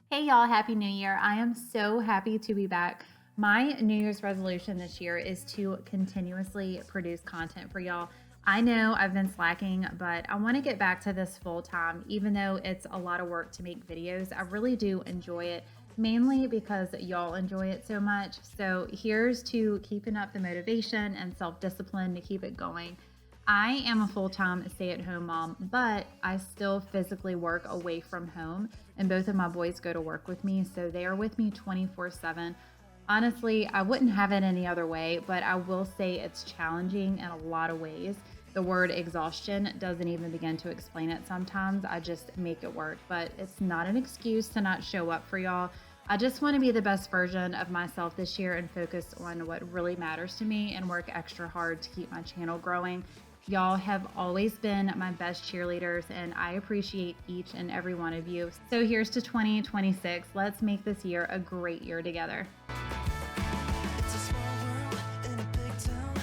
Hey y'all, Happy New Year. I am so happy to be back. My New Year's resolution this year is to continuously produce content for y'all. I know I've been slacking, but I want to get back to this full time, even though it's a lot of work to make videos. I really do enjoy it, mainly because y'all enjoy it so much. So here's to keeping up the motivation and self discipline to keep it going. I am a full time stay at home mom, but I still physically work away from home, and both of my boys go to work with me. So they are with me 24/7. Honestly, I wouldn't have it any other way, but I will say it's challenging in a lot of ways. The word exhaustion doesn't even begin to explain it sometimes. I just make it work, but it's not an excuse to not show up for y'all. I just want to be the best version of myself this year and focus on what really matters to me and work extra hard to keep my channel growing. Y'all have always been my best cheerleaders, and I appreciate each and every one of you. So here's to 2026. Let's make this year a great year together. It's a small world in a big town.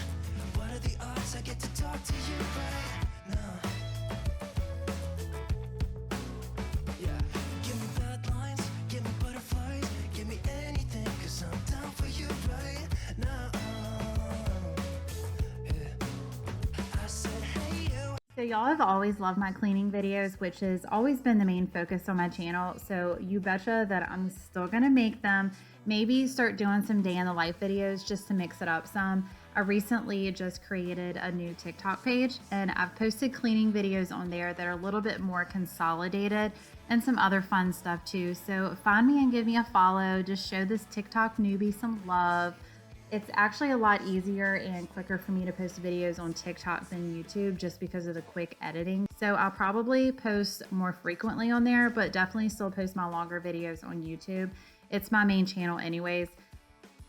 What are the odds I get to talk to you right now? Yeah. Give me bad lines, give me butterflies, give me anything, cause I'm down for you right now. Yeah. I said, hey, you. So y'all have always loved my cleaning videos, which has always been the main focus on my channel. So you betcha that I'm still gonna make them. Maybe start doing some day in the life videos just to mix it up some. I recently just created a new TikTok page and I've posted cleaning videos on there that are a little bit more consolidated and some other fun stuff too. So find me and give me a follow. Just show this TikTok newbie some love. It's actually a lot easier and quicker for me to post videos on TikTok than YouTube just because of the quick editing. So I'll probably post more frequently on there, but definitely still post my longer videos on YouTube. It's my main channel anyways.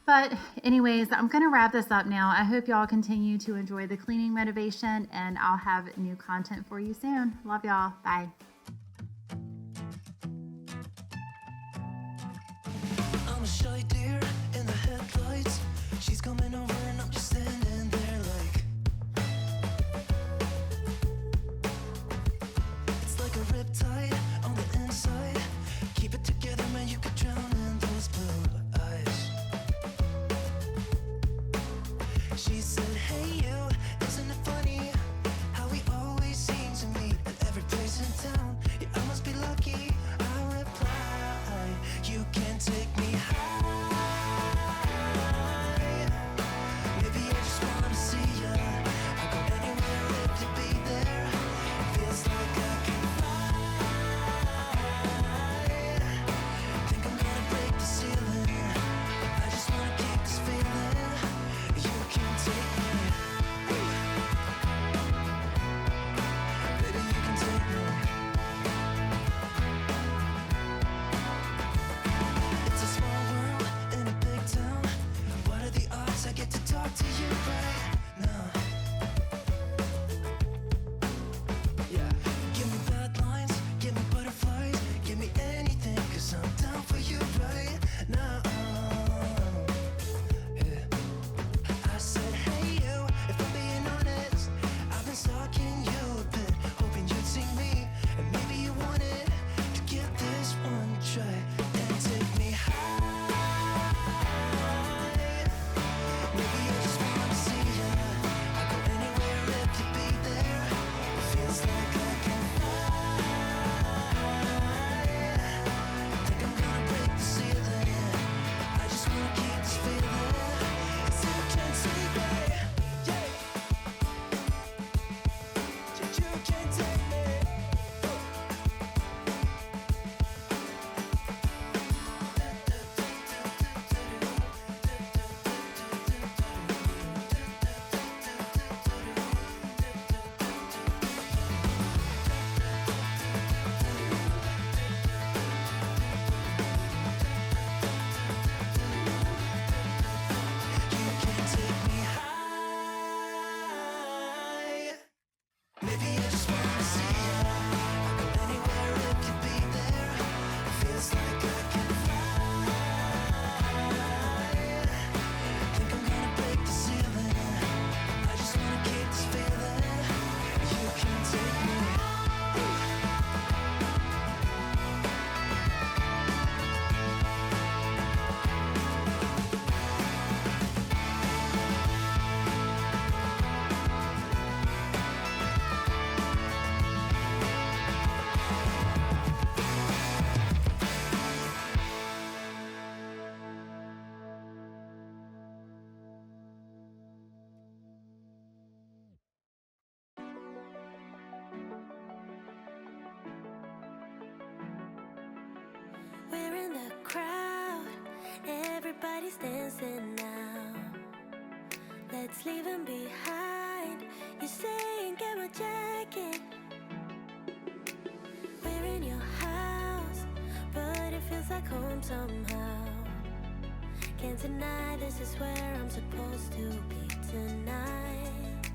But anyways, I'm going to wrap this up now. I hope y'all continue to enjoy the cleaning motivation and I'll have new content for you soon. Love y'all. Bye. I'm a shy deer in the headlights. She's coming over and I'm just standing there like it's like a riptide on the inside. Keep it together, man, you could drown in those blue eyes. She said, hey you, isn't it funny how we always seem to meet at every place in town? Yeah, I must be lucky. I reply, you can't take me high. Everybody's dancing now. Let's leave them behind. You're saying get my jacket. We're in your house, but it feels like home somehow. Can't deny this is where I'm supposed to be tonight.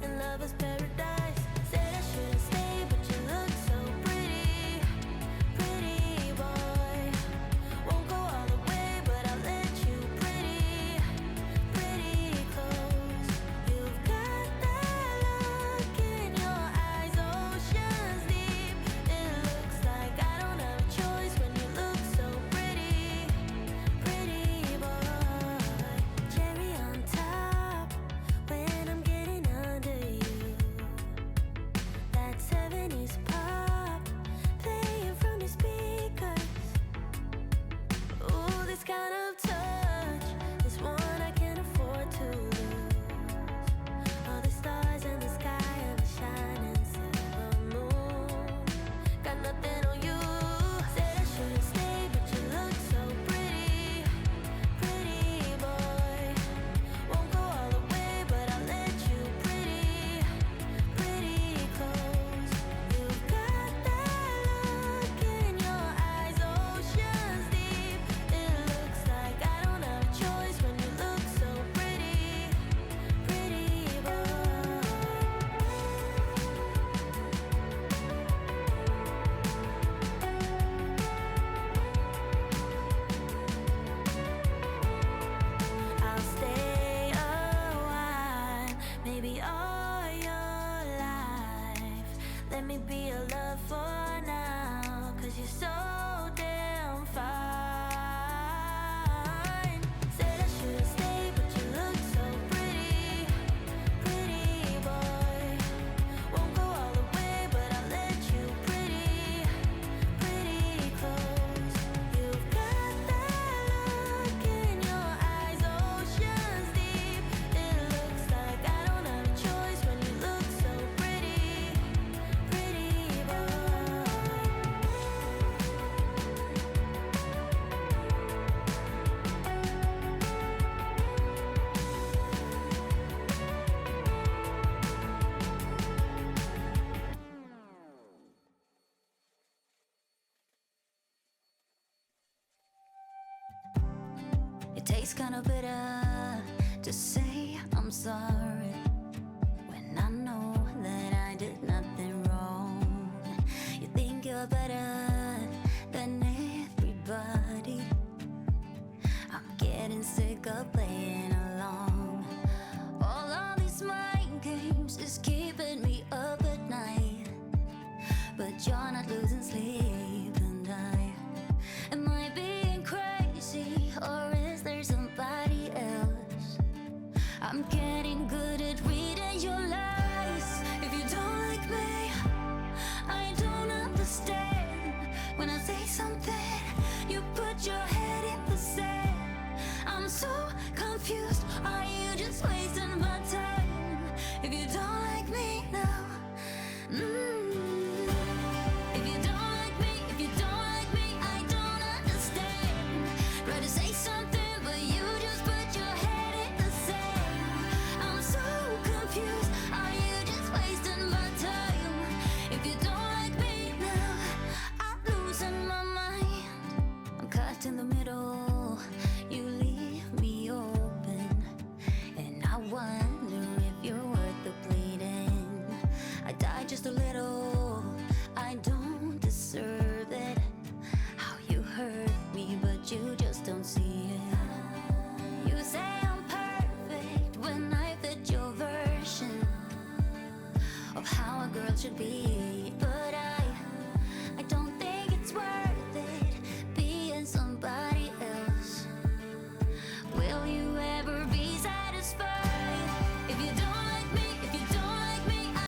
And love is paradise. Said I shouldn't stay, but you look so pretty, pretty boy. Won't go all the way, but I'll let you pretty, pretty close. You've got that look in your eyes, oceans deep. It looks like I don't have a choice when you look so pretty, pretty boy. Cherry on top when I'm getting under you. That 70s pop playing from your speakers. Ooh, this kind of touch is one I can't afford to lose. All the stars in the sky and the shining silver moon. Got nothing on you. Said I shouldn't stay, but you look so pretty, pretty boy. Won't go all the way, but I'll let you pretty, pretty close. You've got that look in your eyes, oceans deep. It looks like I don't have a choice when you look so pretty, pretty boy. I'll stay a while, maybe all your life. Let me be your love for now, 'cause you're so damn fine. Said I shouldn't stay, but you look so pretty, pretty boy. Won't go all the way, but I'll let you pretty, pretty close. You've got that look in your eyes, oceans deep. It looks like I don't have a choice when you look so pretty, pretty boy. It tastes kinda bitter to say I'm sorry when I know that I did nothing wrong. You think you're better than everybody. I'm getting sick of playing along. All of these mind games is keeping me up at night, but you're not losing sleep, and am I being crazy, or is there somebody else? I'm getting good at reading your lies. If you don't like me, I don't understand. When I say something, you put your head in the sand. I'm so confused. Are you just wasting my time? If you don't like me now,